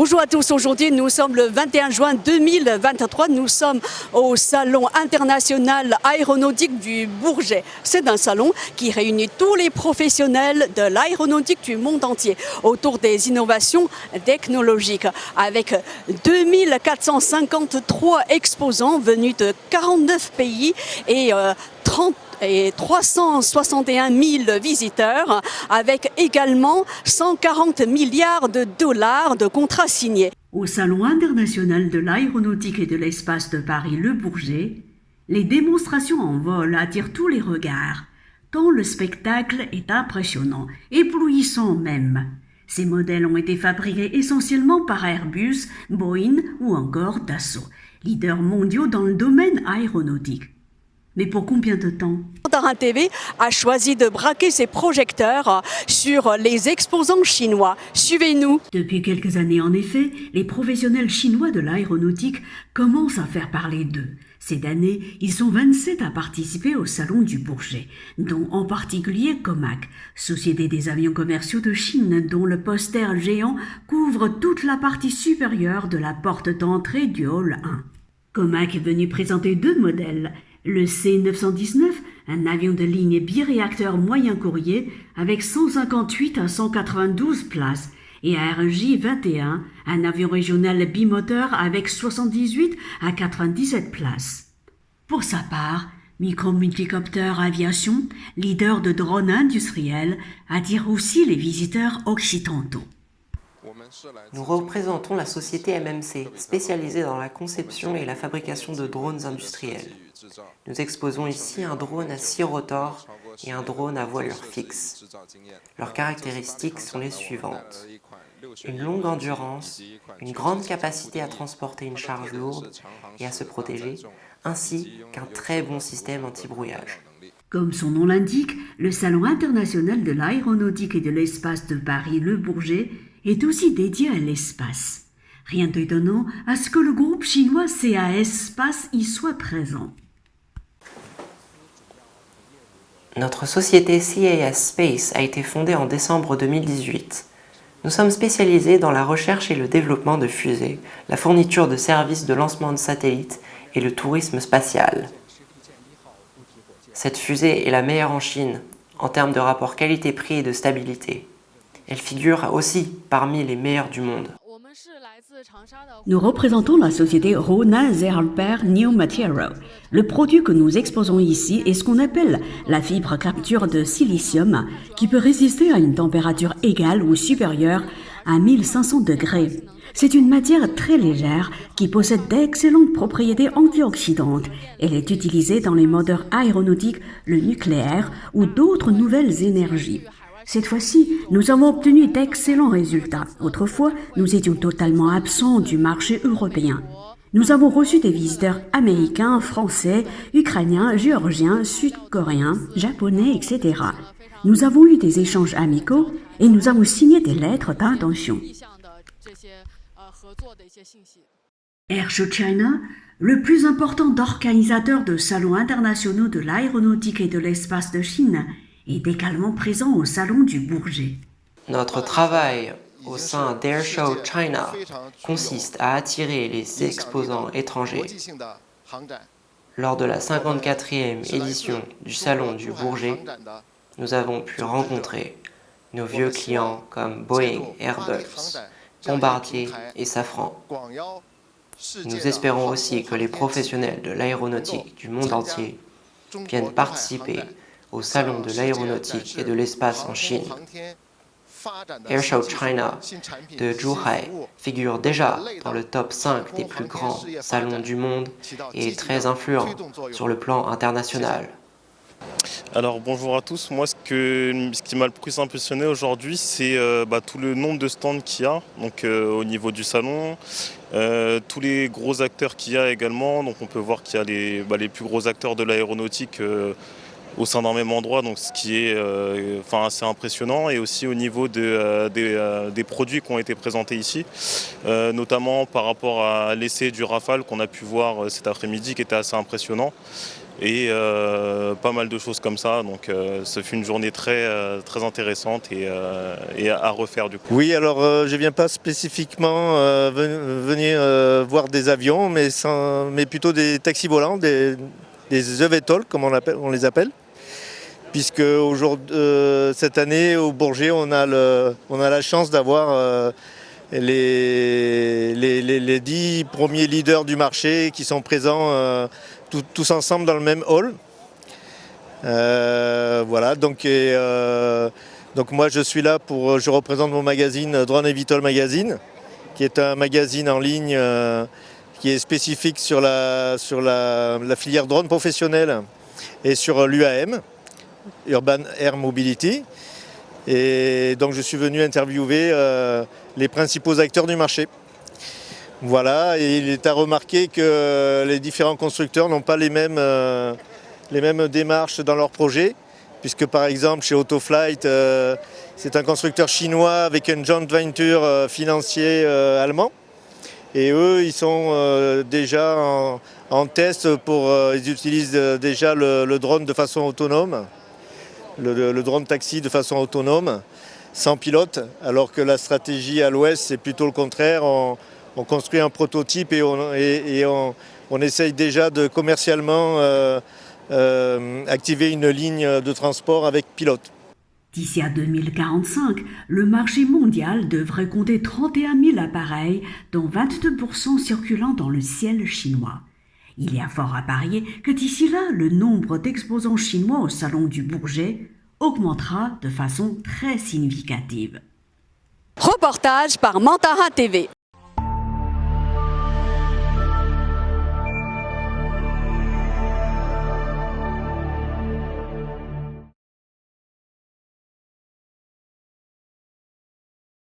Bonjour à tous, aujourd'hui nous sommes le 21 juin 2023, nous sommes au Salon international aéronautique du Bourget. C'est un salon qui réunit tous les professionnels de l'aéronautique du monde entier autour des innovations technologiques avec 2453 exposants venus de 49 pays et 361 000 visiteurs, avec également 140 milliards de dollars de contrats signés. Au Salon international de l'aéronautique et de l'espace de Paris Le Bourget, les démonstrations en vol attirent tous les regards, tant le spectacle est impressionnant, éblouissant même. Ces modèles ont été fabriqués essentiellement par Airbus, Boeing ou encore Dassault, leaders mondiaux dans le domaine aéronautique. Mais pour combien de temps ? Mandarin TV a choisi de braquer ses projecteurs sur les exposants chinois. Suivez-nous. Depuis quelques années, en effet, les professionnels chinois de l'aéronautique commencent à faire parler d'eux. Cette année, ils sont 27 à participer au Salon du Bourget, dont en particulier Comac, société des avions commerciaux de Chine, dont le poster géant couvre toute la partie supérieure de la porte d'entrée du hall 1. Comac est venu présenter deux modèles. Le C919, un avion de ligne biréacteur moyen courrier avec 158 à 192 places, et RJ21, un avion régional bimoteur avec 78 à 97 places. Pour sa part, Micro-Multicopter Aviation, leader de drones industriels, attire aussi les visiteurs occidentaux. Nous représentons la société MMC, spécialisée dans la conception et la fabrication de drones industriels. Nous exposons ici un drone à 6 rotors et un drone à voilure fixe. Leurs caractéristiques sont les suivantes. Une longue endurance, une grande capacité à transporter une charge lourde et à se protéger, ainsi qu'un très bon système anti-brouillage. Comme son nom l'indique, le Salon international de l'aéronautique et de l'espace de Paris Le Bourget est aussi dédié à l'espace. Rien d'étonnant à ce que le groupe chinois CAS Space y soit présent. Notre société CAS Space a été fondée en décembre 2018. Nous sommes spécialisés dans la recherche et le développement de fusées, la fourniture de services de lancement de satellites et le tourisme spatial. Cette fusée est la meilleure en Chine, en termes de rapport qualité-prix et de stabilité. Elle figure aussi parmi les meilleures du monde. Nous représentons la société Rona Zerlper New Material. Le produit que nous exposons ici est ce qu'on appelle la fibre capture de silicium qui peut résister à une température égale ou supérieure à 1500 degrés. C'est une matière très légère qui possède d'excellentes propriétés antioxydantes. Elle est utilisée dans les moteurs aéronautiques, le nucléaire ou d'autres nouvelles énergies. Cette fois-ci, nous avons obtenu d'excellents résultats. Autrefois, nous étions totalement absents du marché européen. Nous avons reçu des visiteurs américains, français, ukrainiens, géorgiens, sud-coréens, japonais, etc. Nous avons eu des échanges amicaux et nous avons signé des lettres d'intention. Airshow China, le plus important organisateur de salons internationaux de l'aéronautique et de l'espace de Chine, est également présent au Salon du Bourget. Notre travail au sein d'Airshow China consiste à attirer les exposants étrangers. Lors de la 54e édition du Salon du Bourget, nous avons pu rencontrer nos vieux clients comme Boeing, Airbus, Bombardier et Safran. Nous espérons aussi que les professionnels de l'aéronautique du monde entier viennent participer au Salon de l'aéronautique et de l'espace en Chine. Airshow China de Zhuhai figure déjà dans le top 5 des plus grands salons du monde et est très influent sur le plan international. Alors bonjour à tous, moi ce qui m'a le plus impressionné aujourd'hui c'est tout le nombre de stands qu'il y a donc, au niveau du salon, tous les gros acteurs qu'il y a également, donc on peut voir qu'il y a les plus gros acteurs de l'aéronautique au sein d'un même endroit, donc ce qui est assez impressionnant, et aussi au niveau des produits qui ont été présentés ici, notamment par rapport à l'essai du Rafale qu'on a pu voir cet après-midi qui était assez impressionnant. et pas mal de choses comme ça. Donc ce fut une journée très intéressante et à refaire du coup. Oui, alors je viens pas spécifiquement venir voir des avions, mais plutôt des taxis volants, des eVTOL comme on les appelle. Puisque cette année au Bourget, on a la chance d'avoir les 10 premiers leaders du marché qui sont présents tous ensemble dans le même hall. Voilà, donc moi je suis là je représente mon magazine Drone eVTOL Magazine, qui est un magazine en ligne qui est spécifique sur la filière drone professionnelle et sur l'UAM. Urban Air Mobility, et donc je suis venu interviewer les principaux acteurs du marché. Voilà, et il est à remarquer que les différents constructeurs n'ont pas les mêmes démarches dans leurs projets, puisque par exemple chez Autoflight, c'est un constructeur chinois avec une joint venture financier allemand, et eux ils sont déjà en test ils utilisent déjà le drone de façon autonome. Le drone taxi de façon autonome, sans pilote, alors que la stratégie à l'ouest, c'est plutôt le contraire. On construit un prototype et on essaye déjà de commercialement activer une ligne de transport avec pilote. D'ici à 2045, le marché mondial devrait compter 31 000 appareils, dont 22% circulant dans le ciel chinois. Il y a fort à parier que d'ici là, le nombre d'exposants chinois au salon du Bourget augmentera de façon très significative. Reportage par Mantara TV.